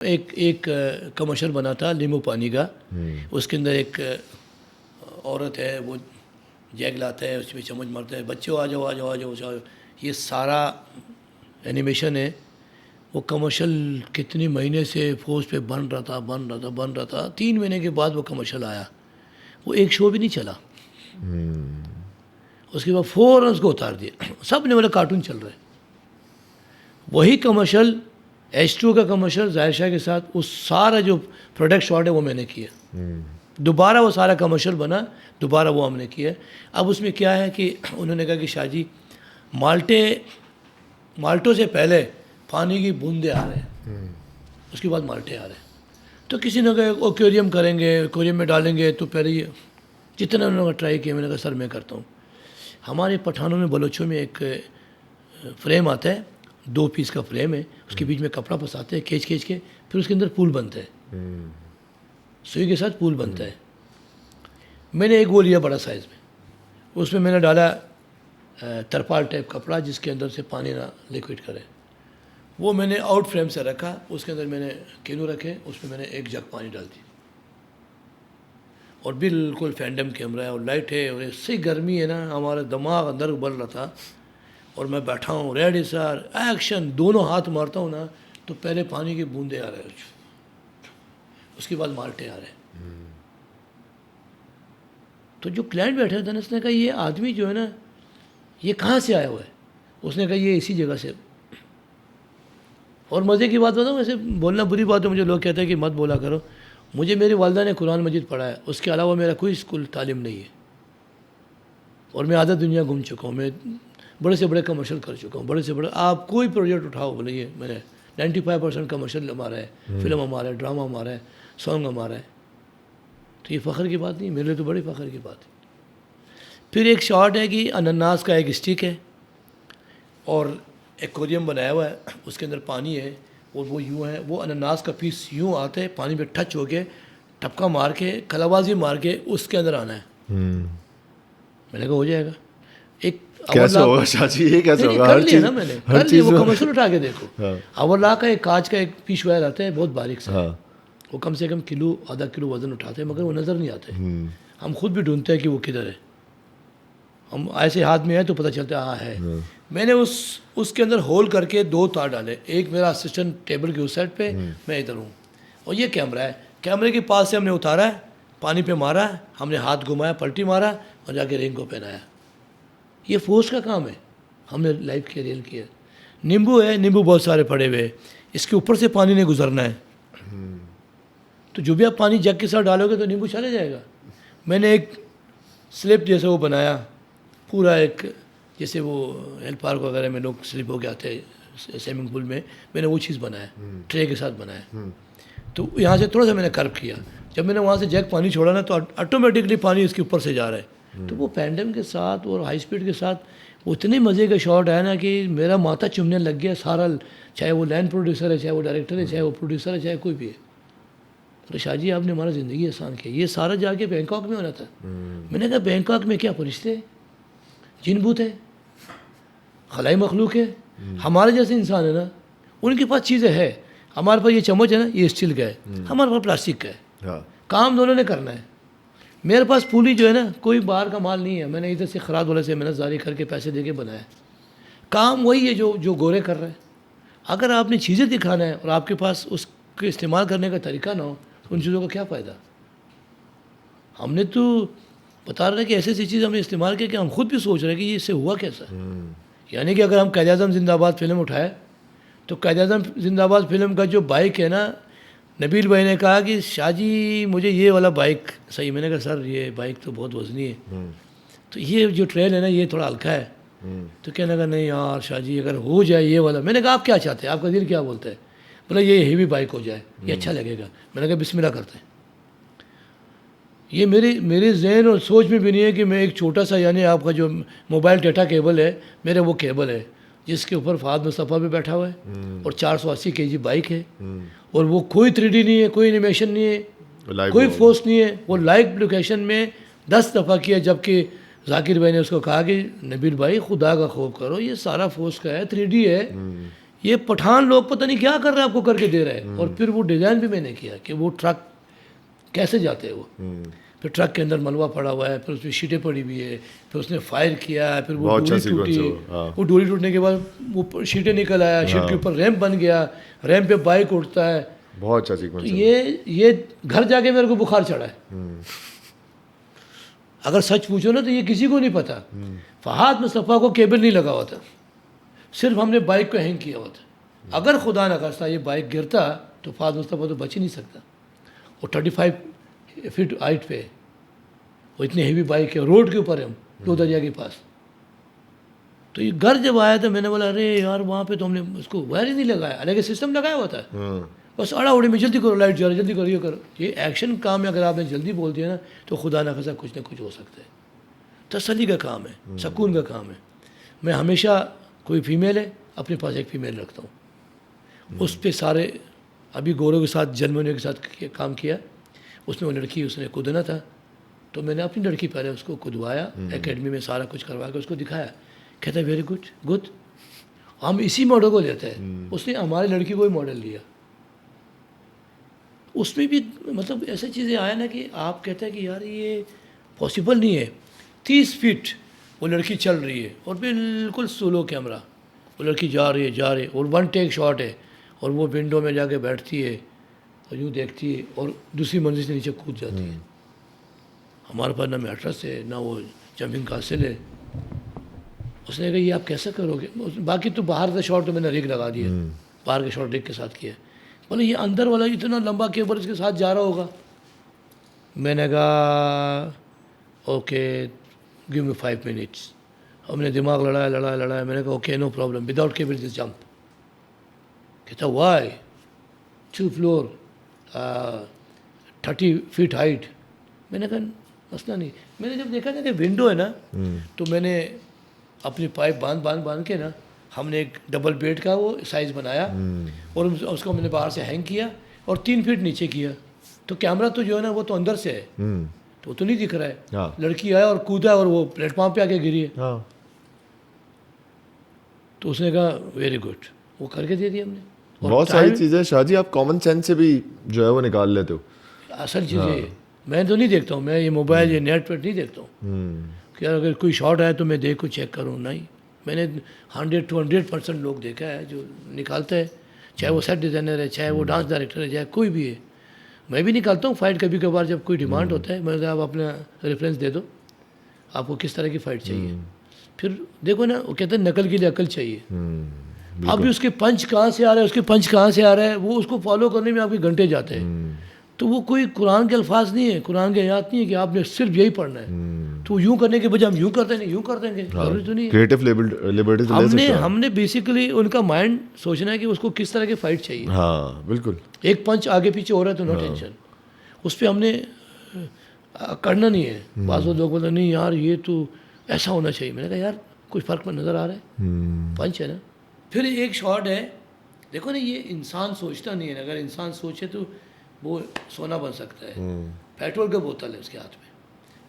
ایک کمرشل بنا تھا لیمو پانی کا. اس کے اندر ایک عورت ہے, وہ جیگ لاتا ہے, اس میں چمچ مارتا ہے, بچوں آ جاؤ آ جاؤ آ جاؤ. یہ سارا اینیمیشن ہے. وہ کمرشل کتنے مہینے سے فوج پہ بن رہا تھا. 3 مہینے کے بعد وہ کمرشل آیا. وہ ایک شو بھی نہیں چلا. اس کے بعد فوراً اس کو اتار دیا. سب نے بولا کارٹون چل رہا ہے. وہی کمرشل H2 کا کمرشل ظاہر شاہ کے ساتھ, اس سارا جو پروڈکٹ شاٹ ہے وہ میں نے کیا. دوبارہ وہ سارا کمرشل بنا, دوبارہ وہ ہم نے کیا. اب اس میں کیا ہے کہ انہوں نے کہا کہ شاہ جی مالٹوں سے پہلے پانی کی بوندیں آ رہے ہیں, اس کے بعد مالٹے آ رہے ہیں. تو کسی نے کہا ایکویریم کریں گے, ایکویریم میں ڈالیں گے. تو پہلے یہ جتنا انہوں نے ٹرائی کیا, میں نے کہا سر میں کرتا ہوں. ہمارے پٹھانوں میں بلوچوں میں ایک فریم آتا ہے, 2 پیس کا فریم ہے, اس کے بیچ میں کپڑا پھنساتے ہیں کھینچ کے, پھر اس کے اندر پول بنتا ہے, سوئی کے ساتھ پول بنتا ہے. میں نے ایک وہ لیا بڑا سائز میں, اس میں نے ڈالا ترپال ٹائپ کپڑا جس کے اندر سے پانی نہ لیکوئڈ کرے. وہ میں نے آؤٹ فریم سے رکھا, اس کے اندر میں نے کینو رکھے, اس میں نے 1 جگ پانی ڈال دی, اور بالکل فینڈم کیمرہ ہے اور لائٹ ہے, اور ایسی گرمی ہے نا, ہمارا دماغ اندر ابل رہا تھا. اور میں بیٹھا ہوں, ریڈی سر ایکشن, دونوں ہاتھ مارتا ہوں نا, تو پہلے پانی کی بوندیں آ رہے ہیں, اس کے بعد مالٹے آ رہے ہیں. تو جو کلائنٹ بیٹھا تھا نا, اس نے کہا یہ آدمی جو ہے نا, یہ کہاں سے آیا ہوا ہے؟ اس نے کہا یہ اسی جگہ سے. اور مزے کی بات بتاؤں, ویسے بولنا بری بات ہے, مجھے لوگ کہتے ہیں کہ مت بولا کرو. مجھے میری والدہ نے قرآن مجید پڑھا ہے, اس کے علاوہ میرا کوئی اسکول تعلیم نہیں ہے. اور میں آدھا دنیا گھوم چکا ہوں, میں بڑے سے بڑے کمرشل کر چکا ہوں, بڑے سے بڑے. آپ کوئی پروجیکٹ اٹھاؤ بولے, یہ میں نے 95% کمرشل ہمارا ہے, فلم ہمارا ہے, ڈرامہ ہمارا ہے, سانگ ہمارا ہے. تو یہ فخر کی بات نہیں, میرے لیے تو بڑی فخر کی بات ہے. پھر ایک شاٹ ہے کہ انناس کا ایک اسٹک ہے, اور ایکویریم بنایا ہوا ہے, اس کے اندر پانی ہے, اور وہ یوں ہے, وہ انناس کا پیس یوں آتا ہے, پانی پہ ٹچ ہو کے ٹپکا مار کے کلابازی مار کے اس کے اندر آنا ہے. میں نے کہا ہو جائے گا. ایک کیسے ہوگا شاہ جی, یہ کیسے ہوگا؟ کر لیا نا میں نے, کر لیا. وہ کمرشل اٹھا کے دیکھو, اولا کا ایک کانچ کا ایک پیش وائر آتا ہے, بہت باریک سے, وہ کم سے کم کلو آدھا کلو وزن اٹھاتے ہیں, مگر وہ نظر نہیں آتے. ہم خود بھی ڈھونڈتے ہیں کہ وہ کدھر ہے. ہم ایسے ہاتھ میں ہے تو پتہ چلتا ہے ہاں ہے. میں نے اس کے اندر ہول کر کے 2 تار ڈالے, ایک میرا اسسٹنٹ ٹیبل کے اس سائڈ پہ, میں ادھر ہوں, اور یہ کیمرہ ہے. کیمرے کے پاس سے ہم نے اتارا ہے, پانی پہ مارا, ہم نے ہاتھ گھمایا, پلٹی مارا, اور جا کے رینگ کو پہنایا. یہ فورس کا کام ہے, ہم نے لائف کے ریل کیا. نیمبو ہے, نیمبو بہت سارے پڑے ہوئے, اس کے اوپر سے پانی نے گزرنا ہے. تو جو بھی آپ پانی جگ کے ساتھ ڈالو گے تو نیمبو چلے جائے گا. میں نے ایک سلپ جیسے وہ بنایا, پورا ایک جیسے وہ ہیل پارک وغیرہ میں لوگ سلپ ہو کے آتے ہیں سوئمنگ پول میں نے وہ چیز بنایا, ٹرے کے ساتھ بنایا. تو یہاں سے تھوڑا سا میں نے کرو کیا. جب میں نے وہاں سے جگ پانی چھوڑا نا, تو آٹومیٹکلی پانی اس کے اوپر سے جا رہا ہے. تو وہ پینڈم کے ساتھ اور ہائی اسپیڈ کے ساتھ وہ اتنے مزے کا شاٹ ہے نا کہ میرا ماتھا چومنے لگ گیا سارا, چاہے وہ لائن پروڈیوسر ہے, چاہے وہ ڈائریکٹر ہے, چاہے وہ پروڈیوسر ہے, چاہے کوئی بھی ہے. تو شاہ جی آپ نے ہمارا زندگی آسان کی. یہ سارا جا کے بینکاک میں ہونا تھا. میں نے کہا بینکاک میں کیا فرشتے, جن بوت ہے, خلائی مخلوق ہے, ہمارے جیسے انسان ہے نا, ان کے پاس چیزیں ہے. ہمارے پاس یہ چمچ ہے نا, یہ اسٹیل کا ہے, ہمارے پاس پلاسٹک کا ہے. کام دونوں نے کرنا ہے. میرے پاس پولی جو ہے نا, کوئی باہر کا مال نہیں ہے, میں نے ادھر سے خراب والے سے محنت زاری کر کے پیسے دے کے بنایا. کام وہی ہے جو گورے کر رہے ہیں. اگر آپ نے چیزیں دکھانا ہے اور آپ کے پاس اس کے استعمال کرنے کا طریقہ نہ ہو, ان چیزوں کا کیا فائدہ. ہم نے تو بتا رہے ہیں کہ ایسی ایسی چیز ہم نے استعمال کیا کہ ہم خود بھی سوچ رہے ہیں کہ یہ اس سے ہوا کیسا. یعنی کہ اگر ہم قائد اعظم زندہ باد فلم اٹھائے, تو قائد اعظم زندہ باد فلم کا جو بائک ہے نا, نبیل بھائی نے کہا کہ شاہ جی مجھے یہ والا بائک صحیح. میں نے کہا سر یہ بائک تو بہت وزنی ہے, تو یہ جو ٹریل ہے نا یہ تھوڑا ہلکا ہے. تو کہنے لگا نہیں یار شاہ جی اگر ہو جائے یہ والا. میں نے کہا آپ کیا چاہتے ہیں, آپ کا دل کیا بولتا ہے؟ بولا یہ ہیوی بائک ہو جائے, یہ اچھا لگے گا. میں نے کہا بسم اللہ کرتے ہیں. یہ میرے ذہن اور سوچ میں بھی نہیں ہے کہ میں ایک چھوٹا سا, یعنی آپ کا جو موبائل ڈیٹا کیبل ہے, میرا وہ کیبل ہے جس کے اوپر فہد مصطفیٰ بھی بیٹھا ہوا ہے, اور 480 kg بائک ہے, اور وہ کوئی 3D نہیں ہے, کوئی انیمیشن نہیں ہے, کوئی فورس نہیں ہے. وہ لائیو لوکیشن میں 10 دفعہ کیا, جب کہ ذاکر بھائی نے اس کو کہا کہ نبیل بھائی خدا کا خوف کرو, یہ سارا فورس کا ہے, 3D ہے, یہ پٹھان لوگ پتہ نہیں کیا کر رہے ہیں آپ کو کر کے دے رہے ہیں. اور پھر وہ ڈیزائن بھی میں نے کیا کہ وہ ٹرک کیسے جاتے ہیں وہ. پھر ٹرک کے اندر ملبہ پڑا ہوا ہے, پھر اس میں شیٹیں پڑی ہوئی ہے, پھر اس نے فائر کیا ہے, پھر وہ ڈوری ٹوٹی, وہ ڈوری ٹوٹنے کے بعد وہ شیٹیں نکل آیا, شیٹ کے اوپر ریمپ بن گیا, ریمپ پہ بائک اٹھتا ہے. بہت اچھا سیکوینس. یہ گھر جا کے میرے کو بخار چڑھا ہے. اگر سچ پوچھو نا تو یہ کسی کو نہیں پتا. فہد مصطفیٰ کو کیبل نہیں لگا ہوا تھا, صرف ہم نے بائک کو ہینگ کیا ہوا تھا. اگر خدا نہ خواستہ یہ بائک گرتا تو فہد مصطفیٰ تو بچ ہی نہیں سکتا. وہ 35 فٹ ہائٹ پہ, وہ اتنی ہیوی بائک ہے, روڈ کے اوپر ہے, ہم دو دریا کے پاس. تو یہ گھر جب آیا تو میں نے بولا ارے یار وہاں پہ تو ہم نے اس کو وائر ہی نہیں لگایا, حالانکہ سسٹم لگایا ہوا تھا. بس اڑا اڑی میں جلدی کرو, لائٹ جا رہی, جلدی کرو, یہ کرو. یہ ایکشن کام ہے, اگر آپ نے جلدی بول دیا نا تو خدا نہ خواستہ کچھ نہ کچھ ہو سکتا ہے. تسلی کا کام ہے, سکون کا کام ہے. میں ہمیشہ کوئی فیمیل ہے اپنے پاس ایک فیمیل رکھتا ہوں, اس پہ سارے. ابھی گورو کے ساتھ جرمنیوں کے ساتھ کام کیا, اس میں وہ لڑکی اس نے کودنا تھا, تو میں نے اپنی لڑکی پہلے اس کو کودوایا, اکیڈمی میں سارا کچھ کروا کے اس کو دکھایا. کہتا ہے ویری گڈ. ہم اسی ماڈل کو لیتے ہیں. اس نے ہماری لڑکی کو ہی ماڈل لیا. اس میں بھی مطلب ایسے چیزیں آیا نا کہ آپ کہتے ہیں کہ یار یہ پاسبل نہیں ہے. 30 فٹ وہ لڑکی چل رہی ہے اور بالکل سولو کیمرہ, وہ لڑکی جا رہی ہے اور 1 ٹیک شاٹ ہے, اور وہ ونڈو میں جا کے بیٹھتی ہے اور یوں دیکھتی ہے اور دوسری منزل سے نیچے کود جاتی ہے. ہمارے پاس نہ میٹرس ہے نہ وہ جمپنگ کاسل ہے. اس نے کہا یہ آپ کیسا کرو گے. باقی تو باہر کا شاٹ تو میں نے ریگ لگا دیا, باہر کے شاٹ ریگ کے ساتھ کیا. بولے یہ اندر والا اتنا لمبا کیبل اس کے ساتھ جا رہا ہوگا. میں نے کہا اوکے گیو می 5 منٹس. ہم نے دماغ لڑایا. میں نے کہا okay no problem, without cable this jump. کہتا وائی 2 فلور 30 فٹ ہائٹ. میں نے کہا مسئلہ نہیں. میں نے جب دیکھا نا کہ ونڈو ہے نا, تو میں نے اپنی پائپ باندھ کے نا, ہم نے ایک ڈبل بیڈ کا وہ سائز بنایا اور اس کو میں نے باہر سے ہینگ کیا اور 3 فٹ نیچے کیا. تو کیمرہ تو جو ہے نا وہ تو اندر سے ہے, تو وہ تو نہیں دکھ رہا ہے. لڑکی آیا اور کودا اور وہ پلیٹ فارم پہ آ کے گری ہے. تو اس نے کہا ویری گڈ, وہ کر کے دے دیا ہم نے. بہت ساری چیزیں شاہ جی آپ کامن سینس سے بھی جو ہے وہ نکال لیتے ہو. اصل چیزیں میں تو نہیں دیکھتا ہوں, میں یہ موبائل یہ نیٹ پہ نہیں دیکھتا ہوں کہ اگر کوئی شاٹ آئے تو میں دیکھوں چیک کروں. نہیں, میں نے 100% لوگ دیکھا ہے جو نکالتے ہیں, چاہے وہ سیٹ ڈیزائنر ہے, چاہے وہ ڈانس ڈائریکٹر ہے, چاہے کوئی بھی ہے. میں بھی نکالتا ہوں فائٹ کبھی کبھار جب کوئی ڈیمانڈ ہوتا ہے. میں نے کہا آپ اپنا ریفرنس دے دو, آپ کو کس طرح کی فائٹ چاہیے. پھر دیکھو نا, وہ کہتے ہیں نقل کے لیے عقل چاہیے. اب بھی اس کے پنچ کہاں سے آ رہا ہے, اس کے پنچ کہاں سے آ رہا ہے, وہ اس کو فالو کرنے میں آپ کے گھنٹے جاتے ہیں. تو وہ کوئی قرآن کے الفاظ نہیں ہے, قرآن کے آیات نہیں ہے کہ آپ نے صرف یہی پڑھنا ہے. تو یوں کرنے کے بجائے ہم یوں کرتے ہیں, یوں کر دیں گے, ضروری تو نہیں ہے. کریٹو لیبرٹی ہم نے بیسیکلی ان کا مائنڈ سوچنا ہے کہ اس کو کس طرح کی فائٹ چاہیے. ہاں بالکل. ایک پنچ آگے پیچھے ہو رہا ہے تو نو ٹینشن, اس پہ ہم نے کرنا نہیں ہے. بعض لوگ بولتے ہیں نہیں یار یہ تو ایسا ہونا چاہیے. میں نے کہا یار کچھ فرق میں نظر آ رہا ہے, پنچ ہے نا. پھر ایک شاٹ ہے, دیکھو نا یہ انسان سوچتا نہیں ہے. اگر انسان سوچے تو وہ سونا بن سکتا ہے. پیٹرول کا بوتل ہے اس کے ہاتھ میں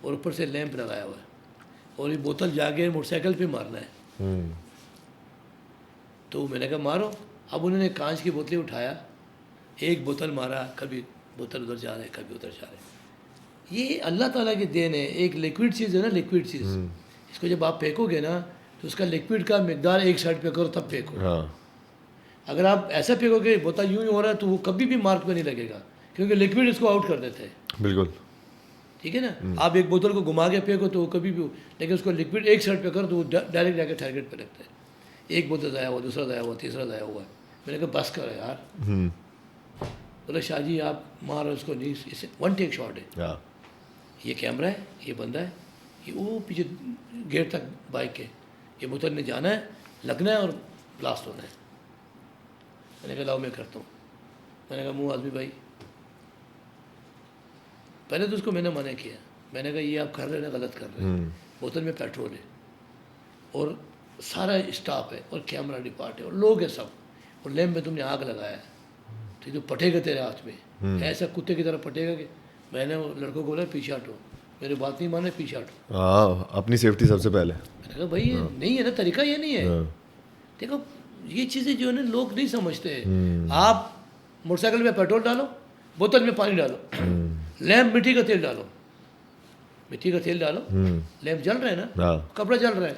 اور اوپر سے لیمپ لگایا ہوا ہے, اور یہ بوتل جا کے موٹر سائیکل پہ مارنا ہے. تو میں نے کہا مارو. اب انہوں نے کانچ کی بوتلیں اٹھایا, ایک بوتل مارا, کبھی بوتل ادھر جا رہے کبھی ادھر جا رہے. یہ اللہ تعالیٰ کی دین ہے. ایک لیکوڈ چیز ہے نا, لیکوڈ چیز, اس کو جب آپ پھینکو گے نا تو اس کا لیکوڈ کا مقدار ایک سائڈ پہ کرو تب پھینکو. اگر آپ ایسا پھینکو گے بوتل یوں ہی ہو رہا ہے تو وہ کبھی بھی مارک پہ نہیں لگے گا, کیونکہ لیکوڈ اس کو آؤٹ کر دیتے ہیں. بالکل ٹھیک ہے نا. آپ ایک بوتل کو گھما کے پھینکو تو وہ کبھی بھی, لیکن اس کو لیکوڈ ایک سائڈ پہ کر تو وہ ڈائریکٹ جا کے ٹارگیٹ پہ لگتا ہے. ایک بوتل ضائع ہوا, دوسرا ضائع ہوا, تیسرا ضائع ہوا. میں نے کہا بس کرو یار. بولے شاہ جی آپ مارو اس کو نہیں, اسے 1 ٹیک شاٹ ہے. یہ کیمرہ ہے, یہ بندہ ہے, یہ وہ پیچھے گیٹ تک بائک ہے, یہ بوتل نے جانا ہے, لگنا ہے اور بلاسٹ ہونا ہے. میں نے کہا لاؤ میں کرتا ہوں. میں نے کہا منہ آزمی بھائی, پہلے تو اس کو میں نے منع کیا. میں نے کہا یہ آپ کر رہے ہیں نا, غلط کر رہے ہیں. بوتل میں پیٹرول ہے اور سارا اسٹاف ہے اور کیمرہ ڈپارٹ ہے اور لوگ ہیں سب, اور لیمپ میں تم نے آگ لگایا ہے تو یہ تو پٹے گا تیرے ہاتھ میں, ایسا کتے کی طرح پٹے گا کہ. میں نے لڑکوں کو بولا پیچھے ہٹو, میری بات نہیں مانے, پیچھے ہٹو. اپنی سیفٹی سب سے پہلے. میں نے کہا بھائی یہ نہیں ہے نا طریقہ, یہ نہیں ہے. دیکھو یہ چیزیں جو ہے نا لوگ نہیں سمجھتے. آپ موٹر سائیکل میں پیٹرول ڈالو, بوتل میں پانی ڈالو, لیمپ مٹی کا تیل ڈالو, لیمپ جل رہا ہے نا, کپڑا جل رہا ہے,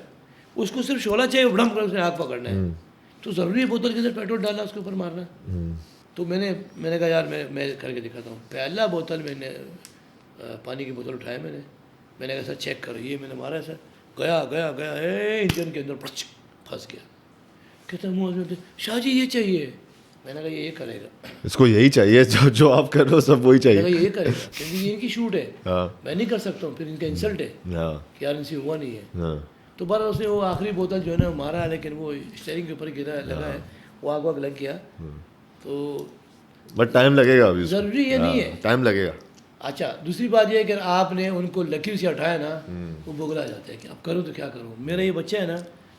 اس کو صرف شعلہ چاہیے, بڑھم کر اس نے آگ پکڑنا ہے, تو ضروری ہے بوتل کے اندر پیٹرول ڈالنا, اس کے اوپر مارنا. تو میں نے کہا یار میں کر کے دکھاتا ہوں. پہلا بوتل میں نے پانی کی بوتل اٹھایا, میں نے کہا سر چیک کرو, یہ میں نے مارا ہے سر, گیا انجن کے اندر پھنس گیا. کہتے ہیں شاہ جی یہ چاہیے. میں نے کہا یہ کرے گا, اس کو یہی چاہیے, جو آپ کر رہے ہو سب وہی چاہیے. میں نے کہا یہ کرے گا کیونکہ یہ ان کی شوٹ ہے, میں نہیں کر سکتا ہوں, پھر ان کا انسلٹ ہے کہ یار ان سے ہوا نہیں ہے. تو بار اس نے وہ آخری بوتل جو ہے نا مارا, لیکن وہ اسٹیئرنگ کے اوپر گرا لگا ہے, وہ آگ لگ گیا. تو بٹ ٹائم لگے گا ابھی, ضروری یہ نہیں ہے, ٹائم لگے گا. اچھا دوسری بات یہ ہے کہ آپ نے ان کو لکیر سے ہٹایا نا, وہ بگلا جاتے ہیں کہ اب کروں تو کیا کروں. میرا یہ بچہ ہے نا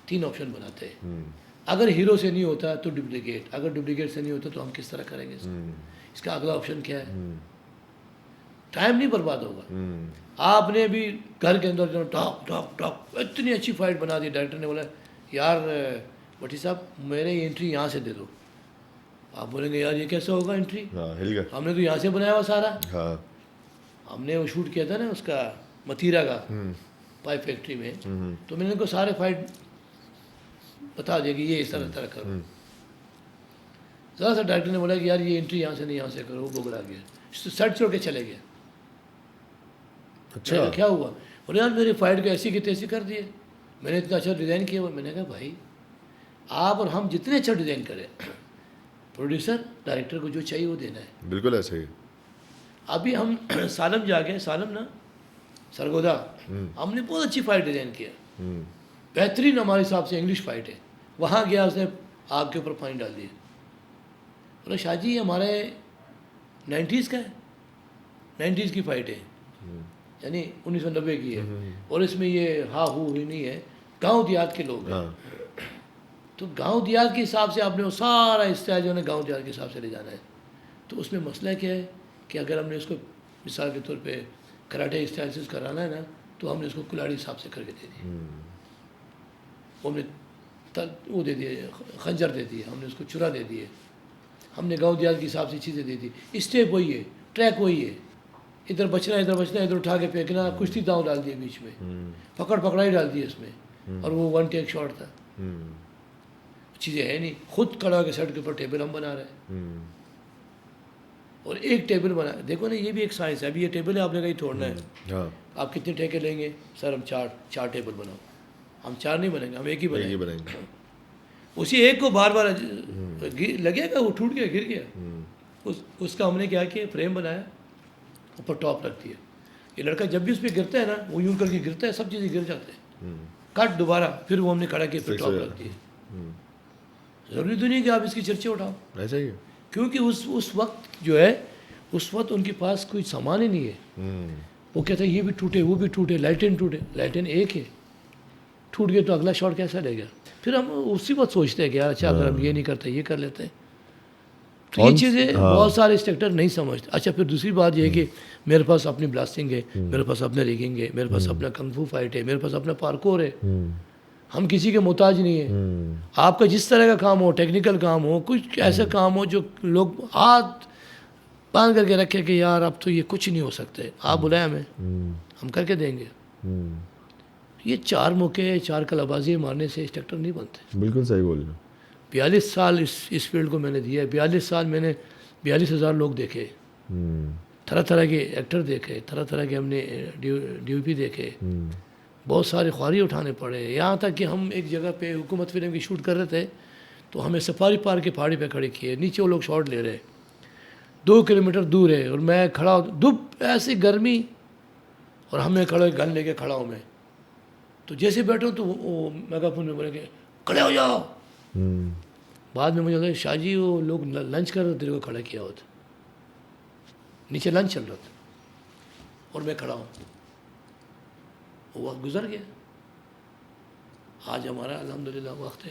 3 آپشن بناتے ہیں. اگر ہیرو سے نہیں ہوتا تو ڈپلیکیٹ, اگر ڈپلیکیٹ سے نہیں ہوتا تو ہم کس طرح کریں گے. اس کا اگلا آپشن کیا ہے, ٹائم نہیں برباد ہوگا. آپ نے بھی گھر کے اندر جو ٹاپ ٹاپ ٹاپ اتنی اچھی فائٹ بنا دی, ڈائریکٹر نے بولا یار بٹی صاحب میرے یہ انٹری یہاں سے دے دو. آپ بولیں گے یار یہ کیسے ہوگا انٹری, ہم نے تو یہاں سے بنایا ہوا سارا. ہم نے وہ شوٹ کیا تھا نا اس کا متیرا کا پائپ فیکٹری میں, تو میں نے ان کو سارے فائٹ بتا دیا کہ یہ اس طرح کرو. ذرا سا ڈائریکٹر نے بولا کہ یار یہ انٹری یہاں سے نہیں, یہاں سے کرو. وہ بگڑا گیا, سیٹ چھوڑ کے چلے گیا. اچھا کیا ہوا, بولے یار میری فائٹ کو ایسی کی تیسی کر دیے, میں نے اتنا اچھا ڈیزائن کیا ہوا. میں نے کہا بھائی آپ اور ہم جتنے اچھا ڈیزائن کریں, پروڈیوسر ڈائریکٹر کو جو چاہیے وہ دینا ہے. بالکل ایسے ہی. ابھی ہم سالم جا کے, سالم نا سرگودا, ہم نے بہت اچھی فائٹ ڈیزائن کیا, بہترین ہمارے حساب سے انگلش فائٹ ہے. وہاں گیا, اس نے آگ کے اوپر پانی ڈال دیا. بولا شاہ جی یہ ہمارے 90s کا ہے, 90s کی فائٹ ہے, یعنی 1990 کی ہے, اور اس میں یہ ہوئی نہیں ہے, گاؤں دیہات کے لوگ ہیں. تو گاؤں دیہات کے حساب سے آپ نے وہ سارا اسٹائل جو ہے گاؤں دیہات کے حساب سے لے جانا ہے. تو اس میں مسئلہ کیا ہے کہ اگر ہم نے اس کو مثال کے طور پہ کراٹے اسٹائل سے کرانا ہے نا, تو ہم نے اس کو کلاڑی حساب سے کر کے دے دی. ہم نے وہ دے دیے, خنجر دے دیے, ہم نے اس کو چرا دے دیے. ہم نے گاؤں دیہات کے حساب سے چیزیں دے دی. اسٹیپ وہی ہے, ٹریک وہی ہے, ادھر بچنا ادھر اٹھا کے پھینکنا, کشتی داؤں ڈال دیے بیچ میں, پکڑائی ڈال دی اس میں, اور وہ 1 ٹیک شاٹ تھا. چیزیں ہے نہیں, خود کھڑا ہو کے سیٹ کے اوپر ٹیبل ہم بنا رہے ہیں, اور ایک ٹیبل بنا. دیکھو نا یہ بھی ایک سائنس ہے. ابھی یہ ٹیبل ہے, آپ نے کہیں توڑنا ہے, آپ کتنے ٹھیکے لیں گے, سر ہم 4 ٹیبل بناؤ. ہم 4 نہیں بنیں گے, ہم ایک ہی بنائیں گے. اسی ایک کو بار بار لگے گا, وہ ٹوٹ گیا, گر گیا. اس کا ہم نے کیا کیا, فریم بنایا, اوپر ٹاپ رکھ دیا. یہ لڑکا جب بھی اس پہ گرتا ہے نا, وہ یوں کر کے گرتا ہے, سب چیزیں گر جاتے ہیں. کٹ دوبارہ, پھر وہ ہم نے کھڑا کیا, پھر ٹاپ رکھ دیا. ضروری تو نہیں کہ آپ اس کی چرچے اٹھاؤ, ایسا ہی ہے. کیونکہ اس وقت جو ہے, اس وقت ان کے پاس کوئی سامان ہی نہیں ہے. وہ کہتے ہیں یہ بھی ٹوٹے, وہ بھی ٹوٹے, لائٹن ٹوٹے. لائٹن ایک ہے, ٹوٹ گئے تو اگلا شاٹ کیسا لے گا. پھر ہم اسی وقت سوچتے ہیں کہ یار اچھا اگر ہم یہ نہیں کرتے یہ کر لیتے ہیں. تو یہ چیزیں بہت سارے انسٹرکٹر نہیں سمجھتے. اچھا پھر دوسری بات یہ ہے کہ میرے پاس اپنی بلاسٹنگ ہے, میرے پاس اپنا ریگنگ ہے, میرے پاس اپنا کنگ فو فائٹ ہے, میرے پاس اپنا پارکور ہے. ہم کسی کے محتاج نہیں ہیں. آپ کا جس طرح کا کام ہو, ٹیکنیکل کام ہو, کچھ ایسا کام ہو جو لوگ ہاتھ باندھ کر کے رکھے کہ یار اب تو یہ کچھ نہیں ہو سکتے, آپ بلائیں ہمیں, ہم کر کے دیں گے. یہ 4 موقع 4 کلابازی مارنے سے انسٹرکٹر نہیں بنتے. بالکل صحیح بول رہے ہیں. 42 سال اس فیلڈ کو میں نے دیا ہے. 42 سال میں نے 42,000 لوگ دیکھے, طرح طرح کے ایکٹر دیکھے, طرح طرح کے ہم نے ڈی او پی دیکھے, بہت سارے خواری اٹھانے پڑے. یہاں تک کہ ہم ایک جگہ پہ حکومت فلم کی شوٹ کر رہے تھے, تو ہمیں سفاری پارک کے پہاڑی پہ کھڑے کیے. نیچے وہ لوگ شاٹ لے رہے, 2 کلومیٹر دور ہے, اور میں کھڑا ہوں, دھوپ ایسی گرمی, اور ہمیں کھڑے گن لے کے کھڑا ہوں میں. تو جیسے بیٹھوں تو وہ میگا فون میں بولے کہ کھڑے ہو جاؤ. بعد میں مجھے لگا شاہ جی وہ لوگ لنچ کر رہے تھے, کو کھڑا کیا ہوتا, نیچے لنچ چل رہا تھا اور میں کھڑا ہوں. وہ وقت گزر گیا. آج ہمارا الحمدللہ وقت ہے.